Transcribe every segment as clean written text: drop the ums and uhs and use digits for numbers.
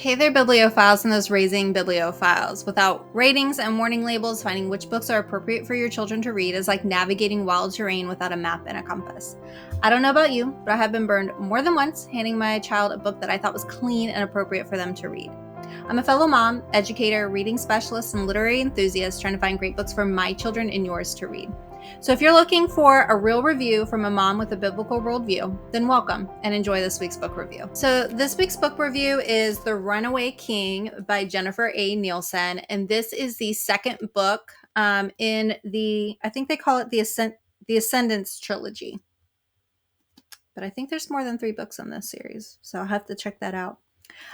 Hey there, bibliophiles and those raising bibliophiles. Without ratings and warning labels, finding which books are appropriate for your children to read is like navigating wild terrain without a map and a compass. I don't know about you, but I have been burned more than once handing my child a book that I thought was clean and appropriate for them to read. I'm a fellow mom, educator, reading specialist, and literary enthusiast trying to find great books for my children and yours to read. So if you're looking for a real review from a mom with a biblical worldview, then welcome and enjoy this week's book review. So this week's book review is The Runaway King by Jennifer A. Nielsen. And this is the second book in the, I think they call it the Ascendance trilogy. But I think there's more than 3 books in this series, so I'll have to check that out.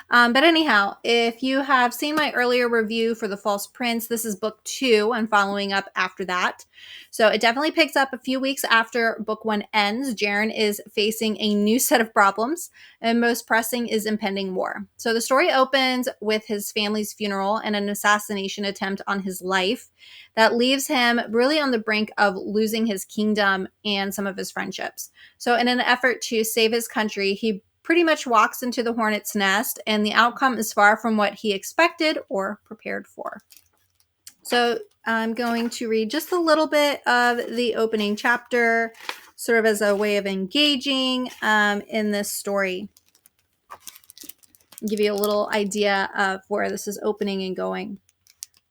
But anyhow, if you have seen my earlier review for The False Prince, this is book 2 and following up after that. So it definitely picks up a few weeks after book 1 ends. Jaren is facing a new set of problems, and most pressing is impending war. So the story opens with his family's funeral and an assassination attempt on his life that leaves him really on the brink of losing his kingdom and some of his friendships. So in an effort to save his country, he pretty much walks into the hornet's nest, and the outcome is far from what he expected or prepared for. So I'm going to read just a little bit of the opening chapter, sort of as a way of engaging in this story. Give you a little idea of where this is opening and going.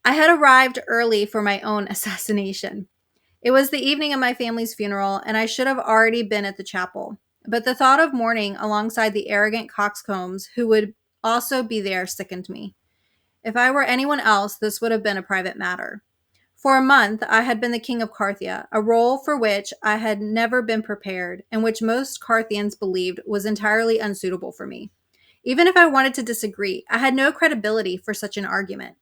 I had arrived early for my own assassination. It was the evening of my family's funeral, and I should have already been at the chapel. But the thought of mourning alongside the arrogant coxcombs who would also be there sickened me. If I were anyone else, this would have been a private matter. For a month, I had been the king of Carthia, a role for which I had never been prepared, and which most Carthians believed was entirely unsuitable for me. Even if I wanted to disagree, I had no credibility for such an argument.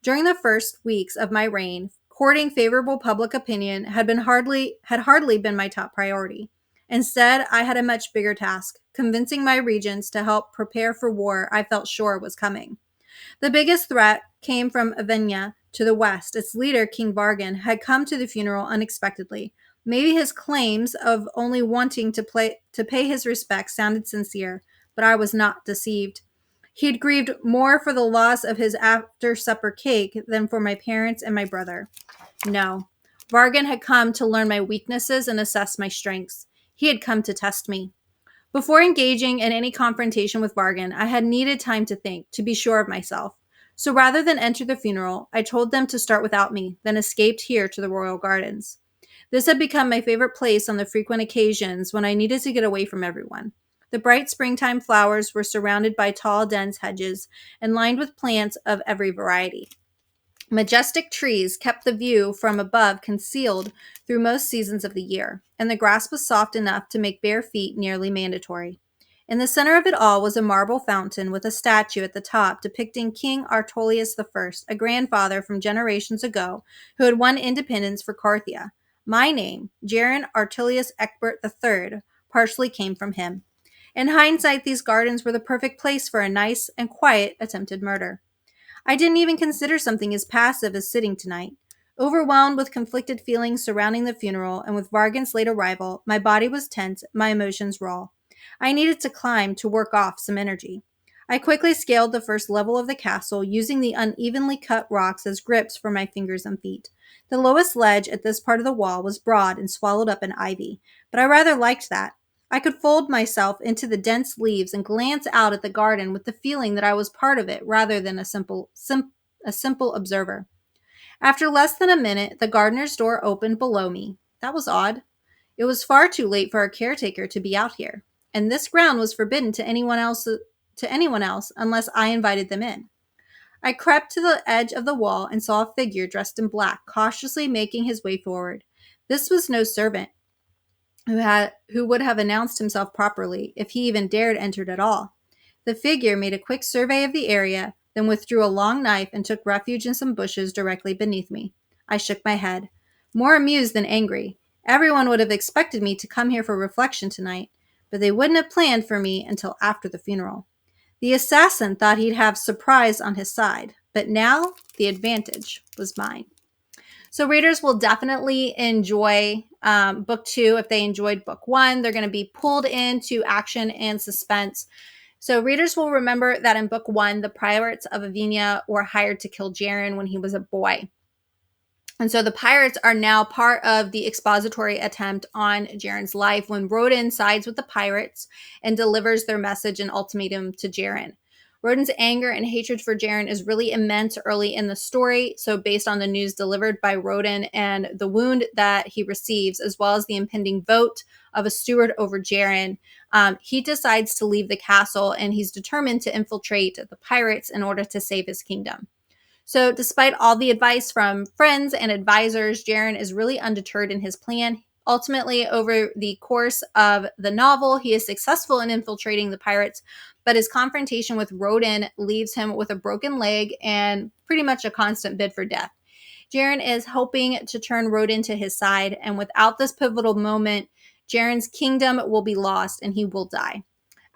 During the first weeks of my reign, courting favorable public opinion had hardly been my top priority. Instead, I had a much bigger task, convincing my regents to help prepare for war I felt sure was coming. The biggest threat came from Avenia to the west. Its leader, King Vargan, had come to the funeral unexpectedly. Maybe his claims of only wanting to pay his respects sounded sincere, but I was not deceived. He had grieved more for the loss of his after-supper cake than for my parents and my brother. No, Vargan had come to learn my weaknesses and assess my strengths. He had come to test me. Before engaging in any confrontation with Vargan, I had needed time to think, to be sure of myself. So rather than enter the funeral, I told them to start without me, then escaped here to the royal gardens. This had become my favorite place on the frequent occasions when I needed to get away from everyone. The bright springtime flowers were surrounded by tall, dense hedges and lined with plants of every variety. Majestic trees kept the view from above concealed through most seasons of the year, and the grass was soft enough to make bare feet nearly mandatory. In the center of it all was a marble fountain with a statue at the top depicting King Artolius I, a grandfather from generations ago who had won independence for Carthia. My name, Jaren Artilius Egbert III, partially came from him. In hindsight, these gardens were the perfect place for a nice and quiet attempted murder. I didn't even consider something as passive as sitting tonight. Overwhelmed with conflicted feelings surrounding the funeral and with Vargan's late arrival, my body was tense, my emotions raw. I needed to climb to work off some energy. I quickly scaled the first level of the castle, using the unevenly cut rocks as grips for my fingers and feet. The lowest ledge at this part of the wall was broad and swallowed up in ivy, but I rather liked that. I could fold myself into the dense leaves and glance out at the garden with the feeling that I was part of it rather than a simple observer. After less than a minute, the gardener's door opened below me. That was odd. It was far too late for a caretaker to be out here, and this ground was forbidden to anyone else unless I invited them in. I crept to the edge of the wall and saw a figure dressed in black, cautiously making his way forward. This was no servant who would have announced himself properly if he even dared enter at all. The figure made a quick survey of the area, then withdrew a long knife and took refuge in some bushes directly beneath me. I shook my head, more amused than angry. Everyone would have expected me to come here for reflection tonight, but they wouldn't have planned for me until after the funeral. The assassin thought he'd have surprise on his side, but now the advantage was mine. So readers will definitely enjoy book 2 if they enjoyed book 1. They're going to be pulled into action and suspense. So readers will remember that in book 1, the pirates of Avenia were hired to kill Jaren when he was a boy. And so the pirates are now part of the expository attempt on Jaren's life when Rodin sides with the pirates and delivers their message and ultimatum to Jaren. Rodin's anger and hatred for Jaren is really immense early in the story. So based on the news delivered by Rodin and the wound that he receives, as well as the impending vote of a steward over Jaren, he decides to leave the castle, and he's determined to infiltrate the pirates in order to save his kingdom. So, despite all the advice from friends and advisors, Jaren is really undeterred in his plan. Ultimately, over the course of the novel, he is successful in infiltrating the pirates, but his confrontation with Rodin leaves him with a broken leg and pretty much a constant bid for death. Jaren is hoping to turn Rodin to his side, and without this pivotal moment, Jaren's kingdom will be lost and he will die.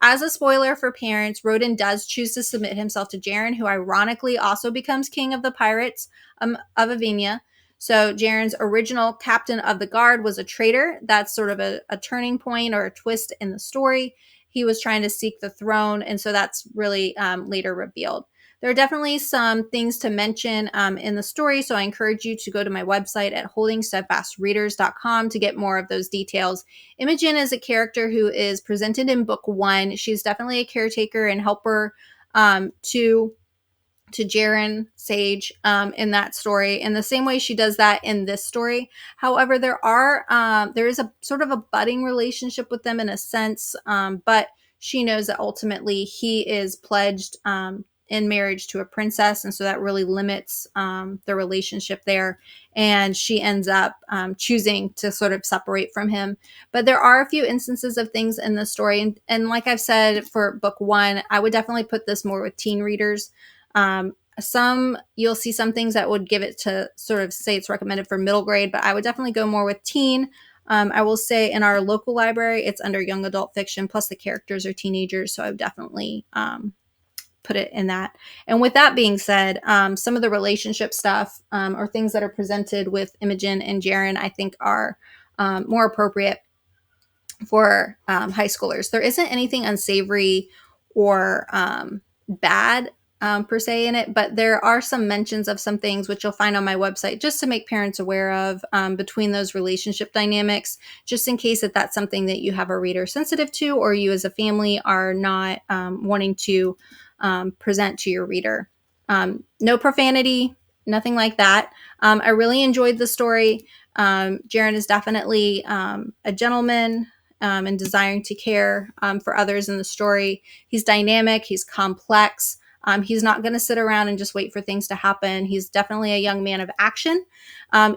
As a spoiler for parents, Rodin does choose to submit himself to Jaren, who ironically also becomes king of the pirates of Avenia. So Jaren's original captain of the guard was a traitor. That's sort of a turning point or a twist in the story. He was trying to seek the throne, and so that's really later revealed. There are definitely some things to mention in the story, so I encourage you to go to my website at holdingsteadfastreaders.com to get more of those details. Imogen is a character who is presented in book 1. She's definitely a caretaker and helper to Jaren Sage in that story, in the same way she does that in this story. However, there is a sort of a budding relationship with them in a sense, but she knows that ultimately he is pledged in marriage to a princess, and so that really limits the relationship there, and she ends up choosing to sort of separate from him. But there are a few instances of things in the story, and like I've said for book 1, I would definitely put this more with teen readers. You'll see some things that would give it to sort of say it's recommended for middle grade, but I would definitely go more with teen. I will say in our local library, it's under young adult fiction, plus the characters are teenagers, so I would definitely put it in that. And with that being said, some of the relationship stuff or things that are presented with Imogen and Jaren, I think are more appropriate for high schoolers. There isn't anything unsavory or bad per se in it, but there are some mentions of some things which you'll find on my website just to make parents aware of between those relationship dynamics, just in case that that's something that you have a reader sensitive to, or you as a family are not wanting to present to your reader. No profanity, nothing like that. I really enjoyed the story. Jaren is definitely a gentleman and desiring to care for others in the story. He's dynamic, he's complex. He's not going to sit around and just wait for things to happen. He's definitely a young man of action,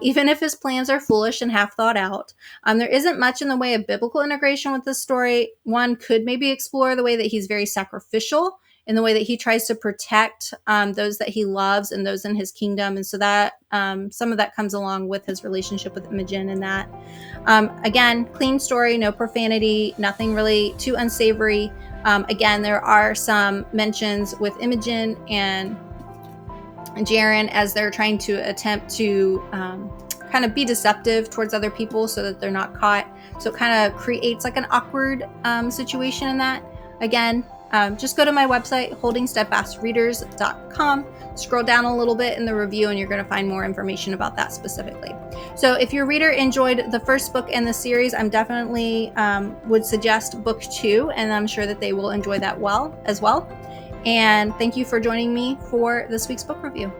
even if his plans are foolish and half thought out. There isn't much in the way of biblical integration with this story. One could maybe explore the way that he's very sacrificial in the way that he tries to protect those that he loves and those in his kingdom. And so that some of that comes along with his relationship with Imogen and that. Again, clean story, no profanity, nothing really too unsavory. Again, there are some mentions with Imogen and Jaren as they're trying to attempt to kind of be deceptive towards other people so that they're not caught. So it kind of creates like an awkward situation in that. Again, just go to my website, holdingsteadfastreaders.com. Scroll down a little bit in the review and you're going to find more information about that specifically. So if your reader enjoyed the first book in the series, I'm definitely would suggest book 2, and I'm sure that they will enjoy that as well. And thank you for joining me for this week's book review.